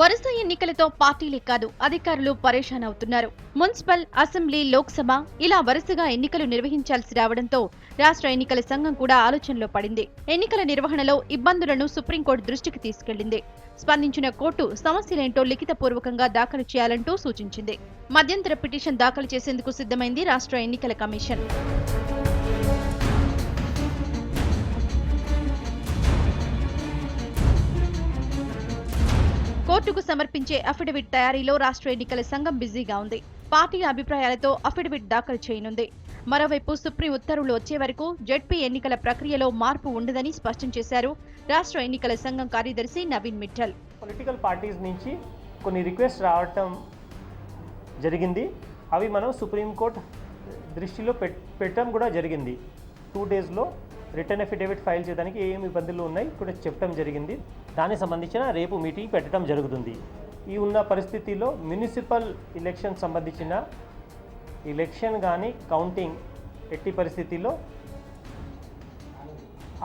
వరుస ఎన్నికలతో పార్టీలే కాదు అధికారులు పరేషాన్ అవుతున్నారు. మున్సిపల్, అసెంబ్లీ, లోక్సభ ఇలా వరుసగా ఎన్నికలు నిర్వహించాల్సి రావడంతో రాష్ట్ర ఎన్నికల సంఘం కూడా ఆలోచనలో పడింది. ఎన్నికల నిర్వహణలో ఇబ్బందులను సుప్రీంకోర్టు దృష్టికి తీసుకెళ్లింది. స్పందించిన కోర్టు సమస్యలేంటో లిఖితపూర్వకంగా దాఖలు చేయాలంటూ సూచించింది. మధ్యంతర పిటిషన్ దాఖలు చేసేందుకు సిద్ధమైంది రాష్ట్ర ఎన్నికల కమిషన్. కోర్టుకు సమర్పించే అఫిడవిట్ తయారీలో రాష్ట్ర ఎన్నికల సంఘం బిజీగా ఉంది. పార్టీల అభిప్రాయాలతో అఫిడవిట్ దాఖలు చేయనుంది. మరోవైపు సుప్రీం ఉత్తర్వులు వచ్చే వరకు జెడ్పీ ఎన్నికల ప్రక్రియలో మార్పు ఉండదని స్పష్టం చేశారు రాష్ట్ర ఎన్నికల సంఘం కార్యదర్శి నవీన్ మిట్టల్. పొలిటికల్ పార్టీస్ నుంచి కొన్ని రిక్వెస్ట్ రావటం జరిగింది. అవి మనం సుప్రీంకోర్టు దృష్టిలో పెట్టడం కూడా జరిగింది. 2 డేస్లో రిటర్న్ అఫిడవిట్ ఫైల్ చేయడానికి ఏమి ఇబ్బందులు ఉన్నాయి కూడా చెప్పడం జరిగింది. దానికి సంబంధించిన రేపు మీటింగ్ పెట్టడం జరుగుతుంది. ఈ ఉన్న పరిస్థితిలో మున్సిపల్ ఎలక్షన్ సంబంధించిన ఎలక్షన్ కానీ కౌంటింగ్ ఎట్టి పరిస్థితిలో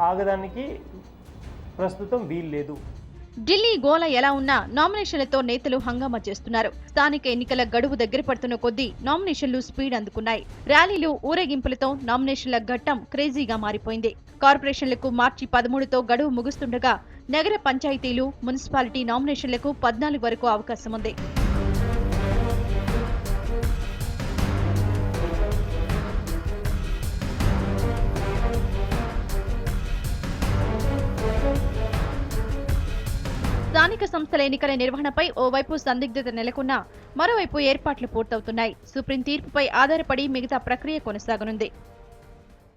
ఆగడానికి ప్రస్తుతం వీలు లేదు. ఢిల్లీ గోల ఎలా ఉన్నా నామినేషన్లతో నేతలు హంగామా చేస్తున్నారు. స్థానిక ఎన్నికల గడువు దగ్గర పడుతున్న కొద్దీ నామినేషన్లు స్పీడ్ అందుకున్నాయి. ర్యాలీలు, ఊరేగింపులతో నామినేషన్ల ఘట్టం క్రేజీగా మారిపోయింది. కార్పొరేషన్లకు మార్చి 13తో గడువు ముగుస్తుండగా నగర పంచాయతీలు, మున్సిపాలిటీ నామినేషన్లకు 14 వరకు అవకాశం ఉంది. స్థానిక సంస్థల ఎన్నికల నిర్వహణపై ఓవైపు సందిగ్ధత నెలకొన్నా మరోవైపు ఏర్పాట్లు పూర్తవుతున్నాయి. సుప్రీం తీర్పుపై ఆధారపడి మిగతా ప్రక్రియ కొనసాగనుంది.